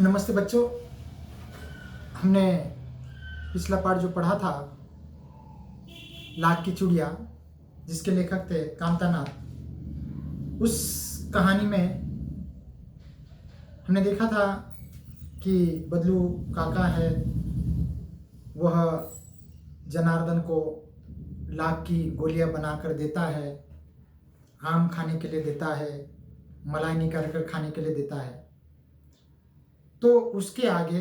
नमस्ते बच्चों। हमने पिछला पाठ जो पढ़ा था लाख की चूड़िया, जिसके लेखक थे कांतानाथ, उस कहानी में हमने देखा था कि बदलू काका है, वह जनार्दन को लाख की गोलियां बनाकर देता है, आम खाने के लिए देता है, मलाई निकाल कर खाने के लिए देता है। तो उसके आगे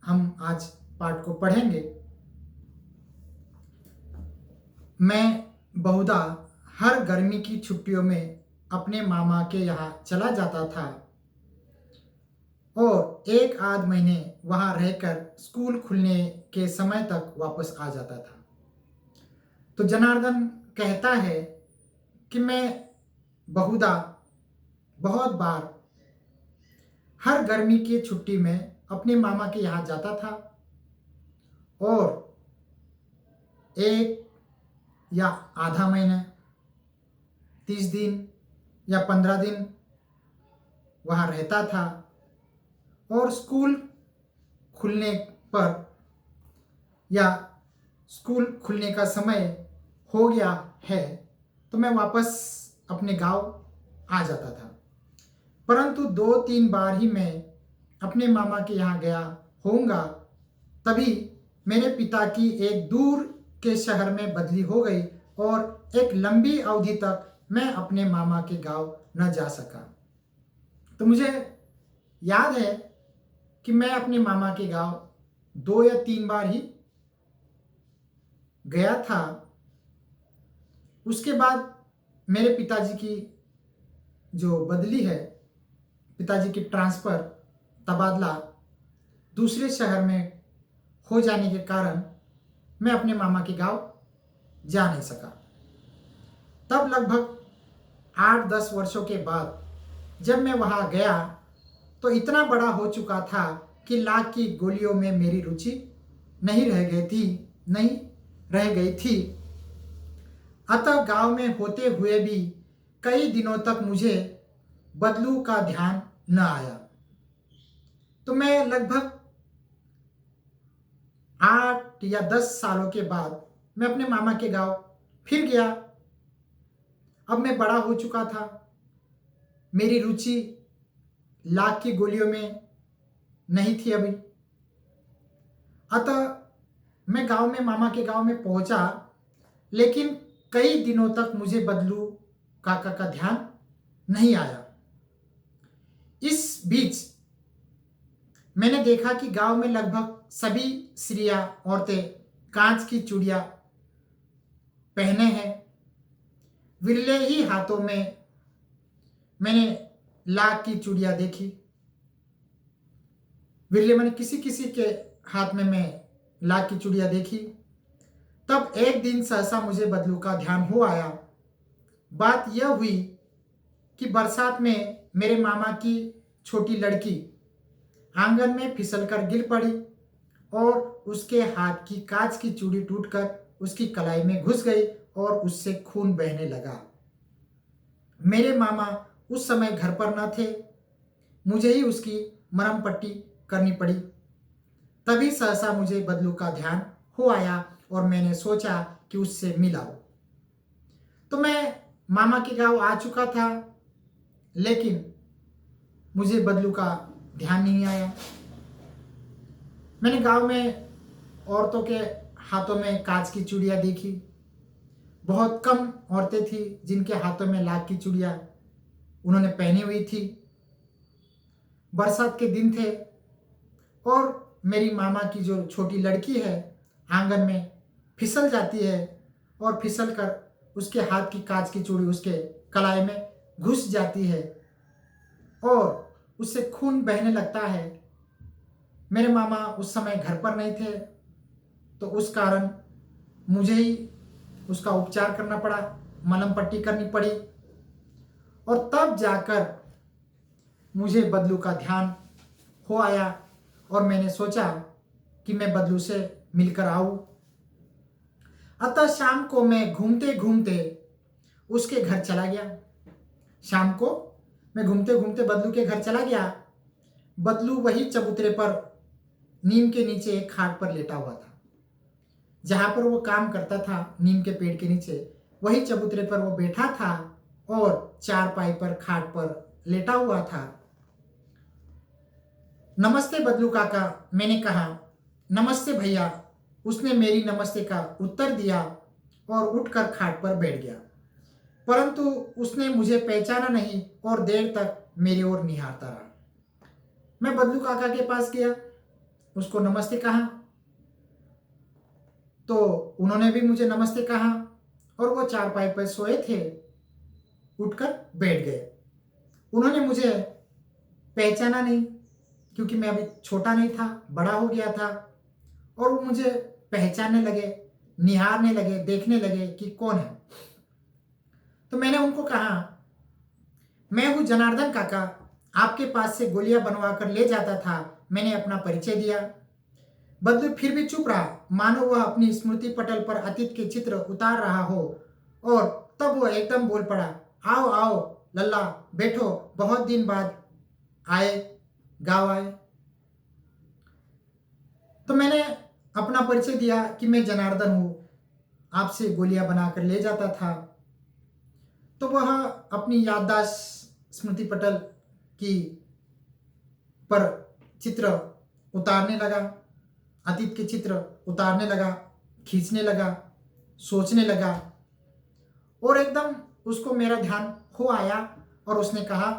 हम आज पाठ को पढ़ेंगे। मैं बहुधा हर गर्मी की छुट्टियों में अपने मामा के यहाँ चला जाता था और एक आध महीने वहाँ रहकर स्कूल खुलने के समय तक वापस आ जाता था। तो जनार्दन कहता है कि मैं बहुधा बहुत बार हर गर्मी की छुट्टी में अपने मामा के यहाँ जाता था और एक या आधा महीना, 30 दिन या 15 दिन वहाँ रहता था और स्कूल खुलने पर या स्कूल खुलने का समय हो गया है तो मैं वापस अपने गांव आ जाता था। परंतु 2-3 बार ही मैं अपने मामा के यहाँ गया होऊंगा, तभी मेरे पिता की एक दूर के शहर में बदली हो गई और एक लंबी अवधि तक मैं अपने मामा के गांव न जा सका। तो मुझे याद है कि मैं अपने मामा के गांव 2 या 3 बार ही गया था। उसके बाद मेरे पिताजी की जो बदली है, पिताजी की ट्रांसफ़र, तबादला दूसरे शहर में हो जाने के कारण मैं अपने मामा के गांव जा नहीं सका। तब लगभग 8-10 वर्षों के बाद जब मैं वहाँ गया तो इतना बड़ा हो चुका था कि लाख की गोलियों में मेरी रुचि नहीं रह गई थी। अतः गांव में होते हुए भी कई दिनों तक मुझे बदलू का ध्यान न आया। तो मैं लगभग 8 या 10 सालों के बाद मैं अपने मामा के गांव फिर गया। अब मैं बड़ा हो चुका था, मेरी रुचि लाख की गोलियों में नहीं थी अभी। अतः मैं गांव में मामा के गांव में पहुंचा, लेकिन कई दिनों तक मुझे बदलू काका का ध्यान नहीं आया। इस बीच मैंने देखा कि गांव में लगभग सभी स्त्रियां, औरतें कांच की चूड़ियां पहने हैं। विरले ही हाथों में मैंने लाख की चूड़ियां देखी। विरले मैंने किसी किसी के हाथ में मैं लाख की चूड़ियां देखी। तब एक दिन सहसा मुझे बदलू का ध्यान हो आया। बात यह हुई कि बरसात में मेरे मामा की छोटी लड़की आंगन में फिसलकर गिर पड़ी और उसके हाथ की कांच की चूड़ी टूटकर उसकी कलाई में घुस गई और उससे खून बहने लगा। मेरे मामा उस समय घर पर न थे, मुझे ही उसकी मरहम पट्टी करनी पड़ी। तभी सहसा मुझे बदलू का ध्यान हो आया और मैंने सोचा कि उससे मिलाऊं। तो मैं मामा के गांव आ चुका था, लेकिन मुझे बदलू का ध्यान नहीं आया। मैंने गांव में औरतों के हाथों में कांच की चूड़ियां देखी। बहुत कम औरतें थी जिनके हाथों में लाख की चूड़ियां उन्होंने पहनी हुई थी। बरसात के दिन थे और मेरी मामा की जो छोटी लड़की है आंगन में फिसल जाती है और फिसल कर उसके हाथ की कांच की चूड़ी उसके कलाई में घुस जाती है और उससे खून बहने लगता है। मेरे मामा उस समय घर पर नहीं थे, तो उस कारण मुझे ही उसका उपचार करना पड़ा, मलहम पट्टी करनी पड़ी और तब जाकर मुझे बदलू का ध्यान हो आया और मैंने सोचा कि मैं बदलू से मिलकर आऊं। अतः शाम को मैं घूमते घूमते उसके घर चला गया। शाम को मैं घूमते घूमते बदलू के घर चला गया। बदलू वही चबूतरे पर नीम के नीचे एक खाट पर लेटा हुआ था। जहां पर वो काम करता था नीम के पेड़ के नीचे, वही चबूतरे पर वो बैठा था और चारपाई पर खाट पर लेटा हुआ था। नमस्ते बदलू काका, मैंने कहा। नमस्ते भैया, उसने मेरी नमस्ते का उत्तर दिया और उठकर खाट पर बैठ गया। परंतु उसने मुझे पहचाना नहीं और देर तक मेरी ओर निहारता रहा। मैं बदलू काका के पास गया, उसको नमस्ते कहा, तो उन्होंने भी मुझे नमस्ते कहा और वो चारपाई पर सोए थे, उठकर बैठ गए। उन्होंने मुझे पहचाना नहीं, क्योंकि मैं अभी छोटा नहीं था, बड़ा हो गया था, और वो मुझे पहचानने लगे, निहारने लगे, देखने लगे कि कौन है। तो मैंने उनको कहा, मैं हूं जनार्दन काका, आपके पास से गोलियां बनवा कर ले जाता था। मैंने अपना परिचय दिया। बदलू फिर भी चुप रहा, मानो वह अपनी स्मृति पटल पर अतीत के चित्र उतार रहा हो। और तब वो एकदम बोल पड़ा, आओ आओ लल्ला, बैठो, बहुत दिन बाद आए, गाँव आए। तो मैंने अपना परिचय दिया कि मैं जनार्दन हूं, आपसे गोलियां बनाकर ले जाता था। तो वह अपनी याददाश्त स्मृति पटल की पर चित्र उतारने लगा, अतीत के चित्र उतारने लगा, खींचने लगा, सोचने लगा, और एकदम उसको मेरा ध्यान हो आया और उसने कहा,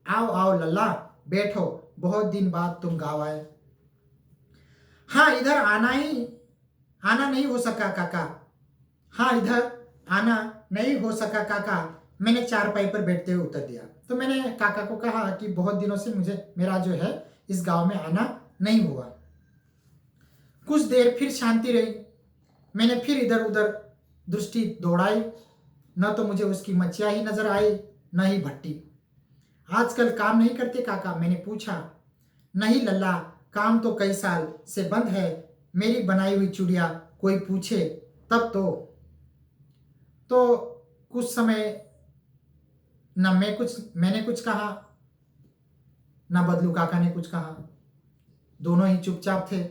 आओ आओ लल्ला, बैठो, बहुत दिन बाद तुम गाँव आए। हाँ, इधर आना नहीं हो सका काका। हाँ, इधर आना नहीं हो सका काका, मैंने चारपाई पर बैठते हुए उत्तर दिया। तो मैंने काका को कहा कि बहुत दिनों से मेरा जो है इस गांव में आना नहीं हुआ। कुछ देर फिर शांति रही। मैंने फिर इधर उधर दृष्टि दौड़ाई, न तो मुझे उसकी मच्छिया ही नजर आई, न ही भट्टी। आजकल काम नहीं करते काका, मैंने पूछा। नहीं लल्ला, काम तो कई साल से बंद है। मेरी बनाई हुई चूड़िया कोई पूछे तब तो कुछ समय न मैंने कुछ कहा, न बदलू काका ने कुछ कहा। दोनों ही चुपचाप थे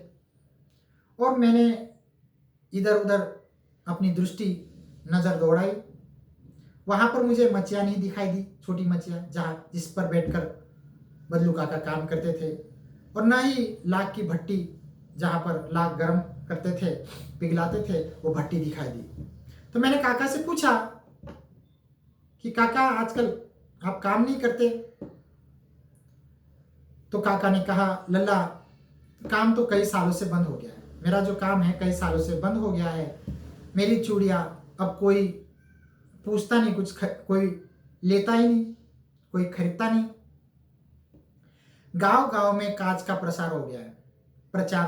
और मैंने इधर उधर अपनी दृष्टि नजर दौड़ाई। वहां पर मुझे मच्छियाँ नहीं दिखाई दी, छोटी मच्छियाँ जिस पर बैठकर बदलू काका काम करते थे, और न ही लाख की भट्टी जहां पर लाख गर्म करते थे, पिघलाते थे, वो भट्टी दिखाई दी। तो मैंने काका से पूछा कि काका, आजकल आप काम नहीं करते? तो काका ने कहा, लल्ला, काम तो कई सालों से बंद हो गया है। मेरा जो काम है कई सालों से बंद हो गया है। मेरी चूड़ियाँ अब कोई पूछता नहीं, कोई लेता ही नहीं, कोई खरीदता नहीं। गांव गांव में कांच का प्रचार हो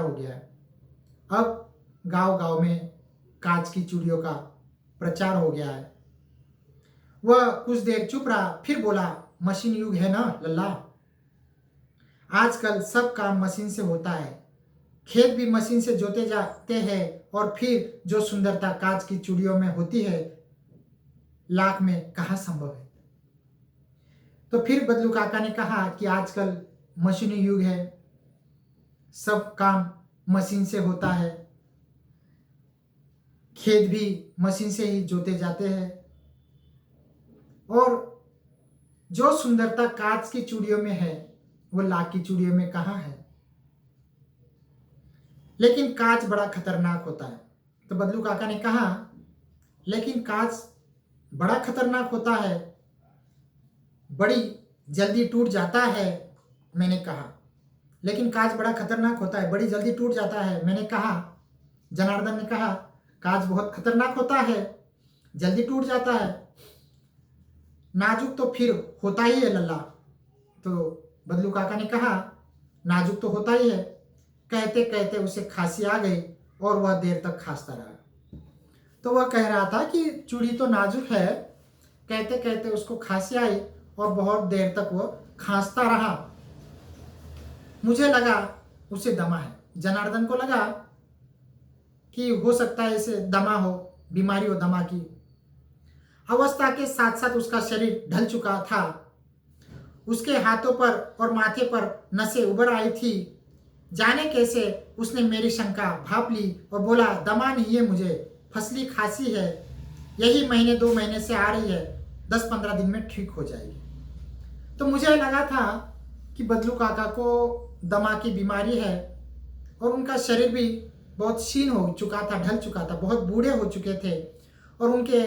गया है। अब गांव गांव में कांच की चूड़ियों का प्रचार हो गया है। वह कुछ देर चुप रहा, फिर बोला, मशीन युग है ना लल्ला, आजकल सब काम मशीन से होता है। खेत भी मशीन से जोते जाते हैं, और फिर जो सुंदरता कांच की चूड़ियों में होती है, लाख में कहाँ संभव है। तो फिर बदलू काका ने कहा कि आजकल मशीनी युग है, सब काम मशीन से होता है, खेत भी मशीन से ही जोते जाते हैं, और जो सुंदरता कांच की चूड़ियों में है वो लाख की चूड़ियों में कहाँ है। लेकिन कांच बड़ा खतरनाक होता है। तो बदलू काका ने कहा, लेकिन कांच बड़ा खतरनाक होता है, बड़ी जल्दी टूट जाता है। मैंने कहा, लेकिन कांच बड़ा खतरनाक होता है, बड़ी जल्दी टूट जाता है। मैंने कहा, जनार्दन ने कहा, कांच बहुत खतरनाक होता है, जल्दी टूट जाता है, नाजुक तो फिर होता ही है लल्ला। तो बदलू काका ने कहा, नाजुक तो होता ही है। कहते कहते उसे खांसी आ गई और वह देर तक खांसता रहा। तो वह कह रहा था कि चूड़ी तो नाजुक है, कहते कहते उसको खांसी आई और बहुत देर तक वह खांसता रहा। मुझे लगा उसे दमा है। जनार्दन को लगा कि हो सकता है इसे दमा हो, बीमारी हो दमा की। अवस्था के साथ साथ उसका शरीर ढल चुका था उसके हाथों पर और माथे पर नसें उभर आई थी। जाने कैसे उसने मेरी शंका भांप ली और बोला, दमा नहीं है मुझे, फसली खांसी है, यही महीने 2 महीने से आ रही है, 10-15 दिन में ठीक हो जाएगी। तो मुझे लगा था कि बदलू काका को दमा की बीमारी है और उनका शरीर भी बहुत क्षीण हो चुका था, ढल चुका था, बहुत बूढ़े हो चुके थे और उनके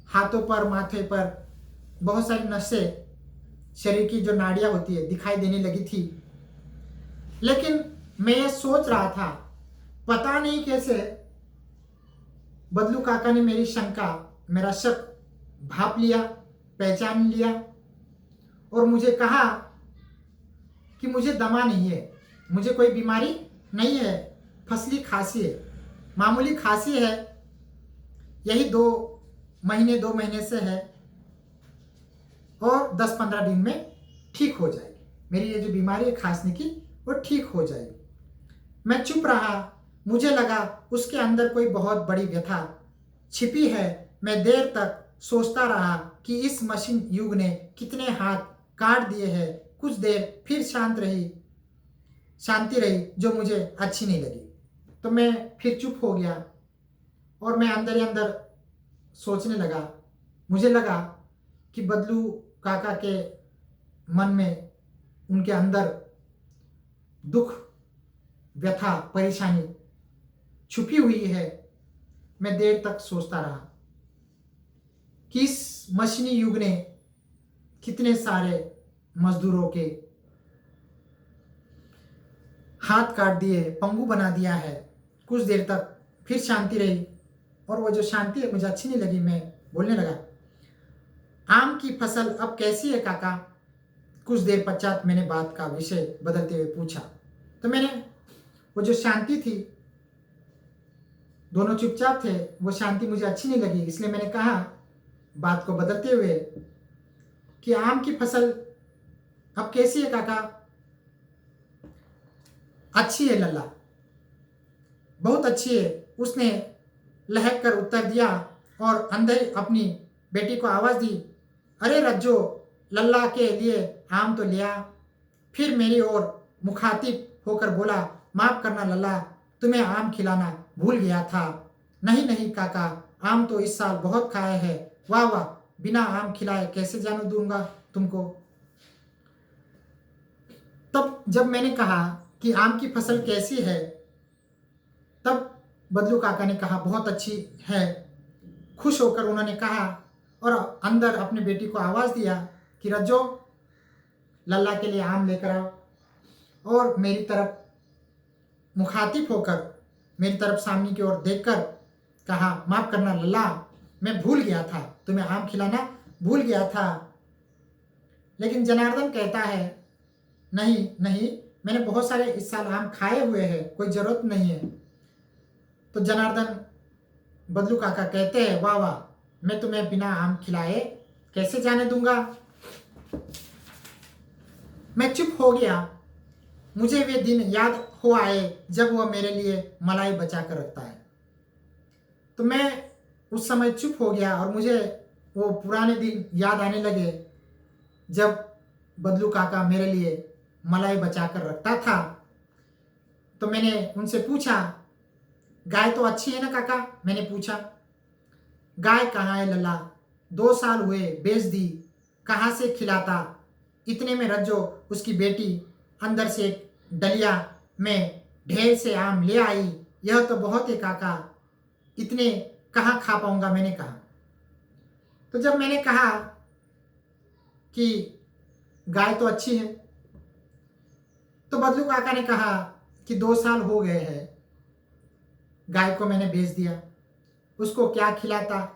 हाथों पर माथे पर बहुत सारी नसें, शरीर की जो नाड़ियां होती है, दिखाई देने लगी थी। लेकिन मैं ये सोच रहा था, पता नहीं कैसे बदलू काका ने मेरी शंका, मेरा शक भांप लिया, पहचान लिया और मुझे कहा कि मुझे दमा नहीं है, मुझे कोई बीमारी नहीं है, फसली खांसी है, मामूली खांसी है, यही 2 महीने से है और 10-15 दिन में ठीक हो जाएगी। मेरी ये जो बीमारी है खांसने की, वो ठीक हो जाएगी। मैं चुप रहा। मुझे लगा उसके अंदर कोई बहुत बड़ी व्यथा छिपी है। मैं देर तक सोचता रहा कि इस मशीन युग ने कितने हाथ काट दिए हैं। कुछ देर फिर शांति रही जो मुझे अच्छी नहीं लगी। तो मैं फिर चुप हो गया और मैं अंदर ही अंदर सोचने लगा। मुझे लगा कि बदलू काका के मन में, उनके अंदर दुख, व्यथा, परेशानी छुपी हुई है। मैं देर तक सोचता रहा कि इस मशीनी युग ने कितने सारे मजदूरों के हाथ काट दिए, पंगु बना दिया है। कुछ देर तक फिर शांति रही और वो जो शांति है मुझे अच्छी नहीं लगी। मैं बोलने लगा, आम की फसल अब कैसी है काका? कुछ देर पश्चात मैंने बात का विषय बदलते हुए पूछा। तो मैंने वो जो शांति थी, दोनों चुपचाप थे, वो शांति मुझे अच्छी नहीं लगी। इसलिए मैंने कहा बात को बदलते हुए कि आम की फसल अब कैसी है काका? अच्छी है लल्ला, बहुत अच्छी है, उसने लहक कर उत्तर दिया और अंदर ही अपनी बेटी को आवाज दी, अरे रज्जो, लल्ला के लिए आम तो लिया। फिर मेरी ओर मुखातिब होकर बोला, माफ करना लल्ला, तुम्हें आम खिलाना भूल गया था। नहीं नहीं काका, आम तो इस साल बहुत खाए हैं। वाह वाह, बिना आम खिलाए कैसे जाने दूंगा तुमको। तब जब मैंने कहा कि आम की फसल कैसी है, तब बदलू काका ने कहा बहुत अच्छी है। खुश होकर उन्होंने कहा और अंदर अपने बेटी को आवाज दिया कि रज्जो, लल्ला के लिए आम लेकर आओ। और मेरी तरफ मुखातिब होकर, मेरी तरफ सामने की ओर देखकर कहा, माफ करना लल्ला, मैं भूल गया था, तुम्हें आम खिलाना भूल गया था। लेकिन जनार्दन कहता है, नहीं नहीं, मैंने बहुत सारे इस साल आम खाए हुए हैं, कोई जरूरत नहीं है। तो जनार्दन, बदलू काका कहते हैं, वाह वाह, मैं तुम्हें बिना आम खिलाए कैसे जाने दूंगा। मैं चुप हो गया। मुझे वे दिन याद हो आए जब वह मेरे लिए मलाई बचा कर रखता है। तो मैं उस समय चुप हो गया और मुझे वो पुराने दिन याद आने लगे जब बदलू काका मेरे लिए मलाई बचा कर रखता था। तो मैंने उनसे पूछा, गाय तो अच्छी है ना काका? मैंने पूछा। गाय कहाँ है लल्ला, 2 साल हुए बेच दी, कहाँ से खिलाता। इतने में रज्जो, उसकी बेटी, अंदर से एक डलिया में ढेर से आम ले आई। यह तो बहुत है काका, इतने कहाँ खा पाऊंगा, मैंने कहा। तो जब मैंने कहा कि गाय तो अच्छी है, तो बदलू काका ने कहा कि 2 साल हो गए हैं, गाय को मैंने बेच दिया, उसको क्या खिलाता,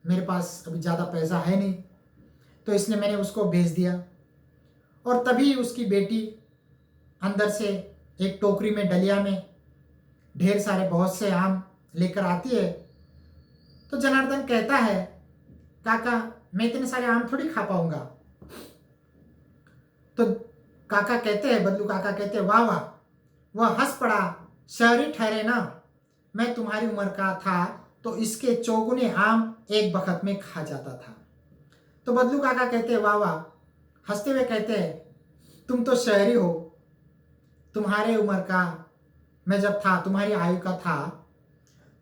मेरे पास अभी ज़्यादा पैसा है नहीं, तो इसलिए मैंने उसको बेच दिया। और तभी उसकी बेटी अंदर से एक टोकरी में, डलिया में ढेर सारे बहुत से आम लेकर आती है। तो जनार्दन कहता है, काका मैं इतने सारे आम थोड़ी खा पाऊंगा। तो काका कहते हैं, बदलू काका कहते हैं, वाह वाह, वह हंस पड़ा, शहरी ठहरे ना, मैं तुम्हारी उम्र का था तो इसके चौगुने आम एक बखत में खा जाता था। तो बदलू काका कहते हैं, वाह वाह, हंसते हुए कहते हैं, तुम तो शहरी हो, तुम्हारे उम्र का मैं जब था, तुम्हारी आयु का था,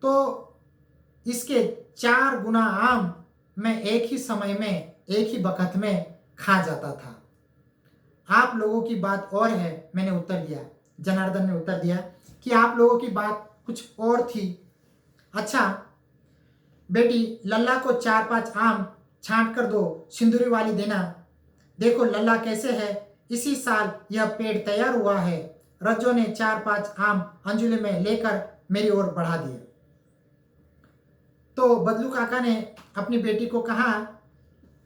तो इसके 4 गुना आम मैं एक ही समय में, एक ही वक्त में खा जाता था। आप लोगों की बात और है, मैंने उत्तर दिया। जनार्दन ने उत्तर दिया कि आप लोगों की बात कुछ और थी। अच्छा बेटी, लल्ला को 4-5 आम छांट कर दो, सिंदूरी वाली देना। देखो लल्ला कैसे है, इसी साल यह पेड़ तैयार हुआ है। रज्जो ने 4-5 आम अंजुली में लेकर मेरी ओर बढ़ा दिए। तो बदलू काका ने अपनी बेटी को कहा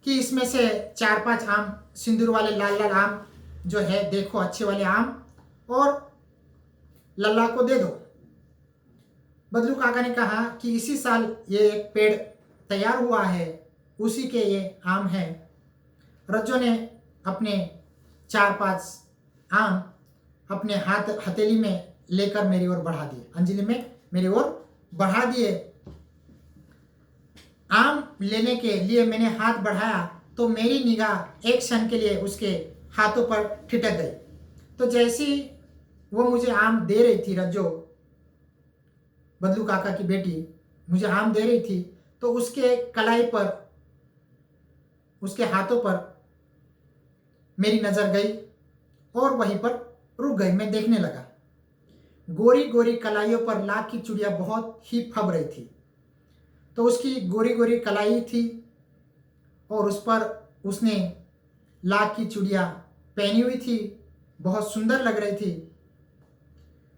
कि इसमें से 4-5 आम, सिंदूर वाले लाल लाल आम जो है, देखो अच्छे वाले आम, और लल्ला को दे दो। बदलू काका ने कहा कि इसी साल ये एक पेड़ तैयार हुआ है, उसी के ये आम हैं। रज्जो ने अपने 4-5 आम अपने हथेली में लेकर मेरी ओर बढ़ा दिए, अंजलि में मेरी ओर बढ़ा दिए। आम लेने के लिए मैंने हाथ बढ़ाया तो मेरी निगाह एक क्षण के लिए उसके हाथों पर ठिठक गई। तो जैसी वो मुझे आम दे रही थी, रज्जो बदलू काका की बेटी मुझे आम दे रही थी, तो उसके कलाई पर, उसके हाथों पर मेरी नजर गई और वहीं पर रुक गई। मैं देखने लगा। गोरी गोरी कलाइयों पर लाख की चूड़िया बहुत ही फब रही थी। तो उसकी गोरी गोरी कलाई थी और उस पर उसने लाख की चूड़िया पहनी हुई थी, बहुत सुंदर लग रही थी।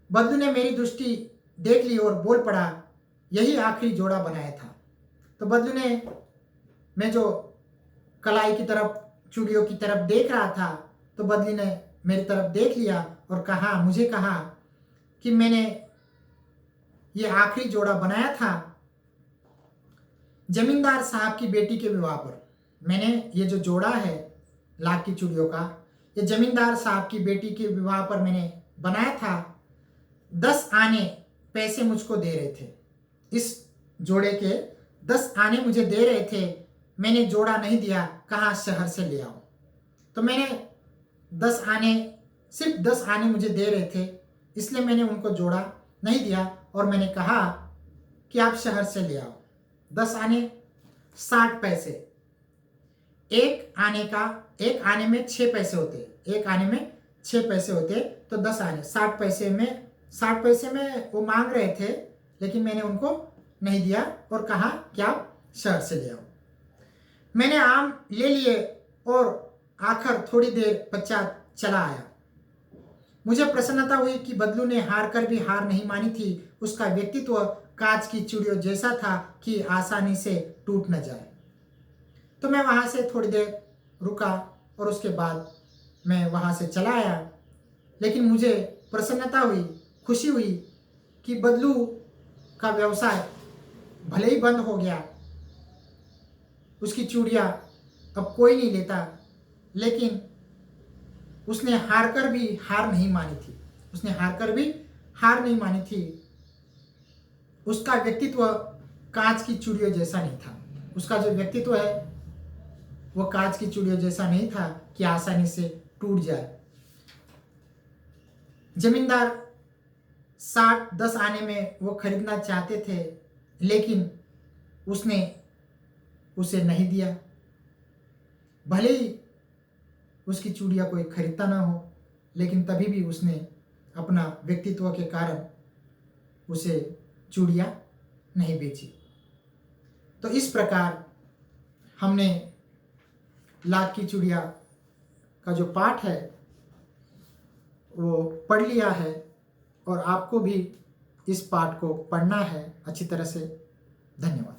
बदलू ने मेरी दृष्टि देख ली और बोल पड़ा, यही आखिरी जोड़ा बनाया था। तो बदलू ने, मैं जो कलाई की तरफ, चूड़ियों की तरफ देख रहा था, तो बदली ने मेरी तरफ देख लिया और कहा, मुझे कहा कि मैंने ये आखिरी जोड़ा बनाया था जमींदार साहब की बेटी के विवाह पर। मैंने ये जो जोड़ा है लाख की चूड़ियों का, ये जमींदार साहब की बेटी के विवाह पर मैंने बनाया था। 10 आने पैसे मुझको दे रहे थे, इस जोड़े के 10 आने मुझे दे रहे थे। मैंने जोड़ा नहीं दिया, कहा शहर से ले आओ। तो मैंने 10 आने, सिर्फ 10 आने मुझे दे रहे थे, इसलिए मैंने उनको जोड़ा नहीं दिया और मैंने कहा कि आप शहर से ले आओ। 10 आने 60 पैसे, एक आने में 6 पैसे होते, एक आने में 6 पैसे होते, तो 10 आने 60 पैसे में वो मांग रहे थे, लेकिन मैंने उनको नहीं दिया और कहा कि आप शहर से ले आओ। मैंने आम ले लिए और आखिर थोड़ी देर पश्चात चला आया। मुझे प्रसन्नता हुई कि बदलू ने हार कर भी हार नहीं मानी थी। उसका व्यक्तित्व कांच की चूड़ियों जैसा था कि आसानी से टूट न जाए। तो मैं वहां से थोड़ी देर रुका और उसके बाद मैं वहां से चला आया। लेकिन मुझे प्रसन्नता हुई, खुशी हुई कि बदलू का व्यवसाय भले ही बंद हो गया, उसकी चूड़ियाँ अब कोई नहीं लेता, लेकिन उसने हार कर भी हार नहीं मानी थी। उसने हार कर भी हार नहीं मानी थी। उसका व्यक्तित्व कांच की चूड़ियों जैसा नहीं था। उसका जो व्यक्तित्व है वो कांच की चूड़ियों जैसा नहीं था कि आसानी से टूट जाए। जमींदार 60-10 आने में वो खरीदना चाहते थे, लेकिन उसने उसे नहीं दिया। भले ही उसकी चूड़ियाँ कोई खरीदता ना हो, लेकिन तभी भी उसने अपना व्यक्तित्व के कारण उसे चूड़ियाँ नहीं बेची। तो इस प्रकार हमने लाख की चूड़ियाँ का जो पाठ है वो पढ़ लिया है, और आपको भी इस पाठ को पढ़ना है अच्छी तरह से। धन्यवाद।